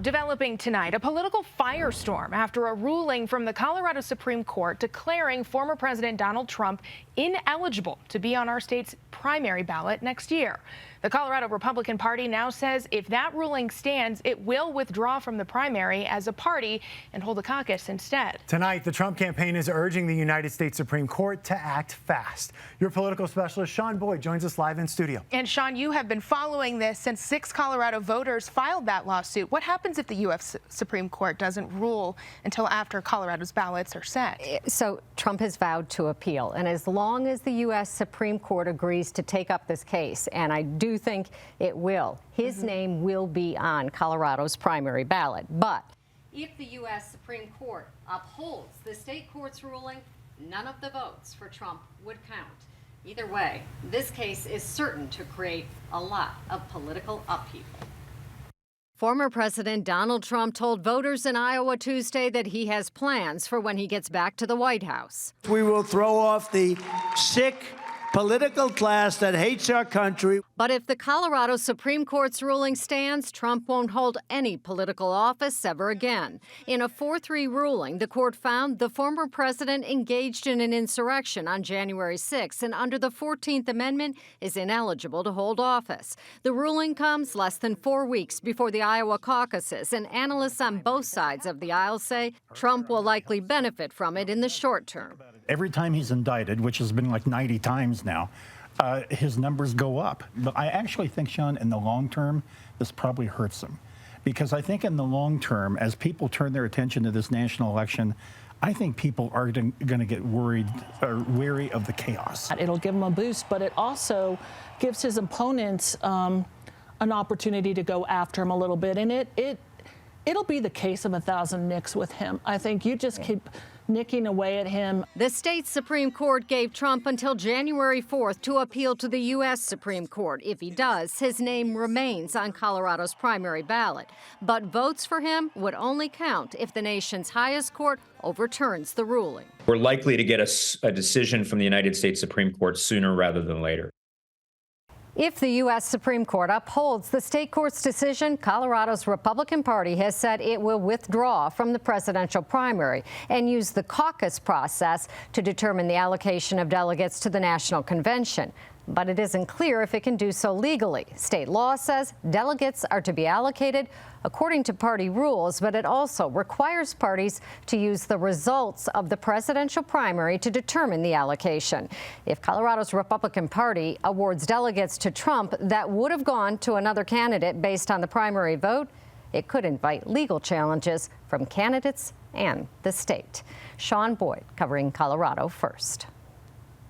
Developing tonight, a political firestorm after a ruling from the Colorado Supreme Court declaring former President Donald Trump ineligible to be on our state's primary ballot next year. The Colorado Republican Party now says if that ruling stands, it will withdraw from the primary as a party and hold a caucus instead. Tonight, the Trump campaign is urging the United States Supreme Court to act fast. Your political specialist, Sean Boyd, joins us live in studio. And Sean, you have been following this since 6 Colorado voters filed that lawsuit. What happens if the U.S. Supreme Court doesn't rule until after Colorado's ballots are set? So Trump has vowed to appeal, and as long as the U.S. Supreme Court agrees to take up this case, and I do think it will, his name will be on Colorado's primary ballot. But if the U.S. Supreme Court upholds the state court's ruling, none of the votes for Trump would count. Either way, this case is certain to create a lot of political upheaval. Former President Donald Trump told voters in Iowa Tuesday that he has plans for when he gets back to the White House. We will throw off the sick political class that hates our country. But if the Colorado Supreme Court's ruling stands, Trump won't hold any political office ever again. In a 4-3 ruling, the court found the former president engaged in an insurrection on January 6 and under the 14th Amendment is ineligible to hold office. The ruling comes less than 4 weeks before the Iowa caucuses, and analysts on both sides of the aisle say Trump will likely benefit from it in the short term. Every time he's indicted, which has been like 90 times now, his numbers go up. But I actually think, Sean, in the long term, this probably hurts him. Because I think in the long term, as people turn their attention to this national election, I think people are going to get worried or wary of the chaos. It'll give him a boost, but it also gives his opponents an opportunity to go after him a little bit. And it'll be the case of 1,000 nicks with him. I think you just keep nicking away at him. The state Supreme Court gave Trump until January 4th to appeal to the U.S. Supreme Court. If he does, his name remains on Colorado's primary ballot. But votes for him would only count if the nation's highest court overturns the ruling. We're likely to get a decision from the United States Supreme Court sooner rather than later. If the U.S. Supreme Court upholds the state court's decision, Colorado's Republican Party has said it will withdraw from the presidential primary and use the caucus process to determine the allocation of delegates to the national convention. But it isn't clear if it can do so legally. State law says delegates are to be allocated according to party rules, but it also requires parties to use the results of the presidential primary to determine the allocation. If Colorado's Republican Party awards delegates to Trump that would have gone to another candidate based on the primary vote, it could invite legal challenges from candidates and the state. Sean Boyd covering Colorado First.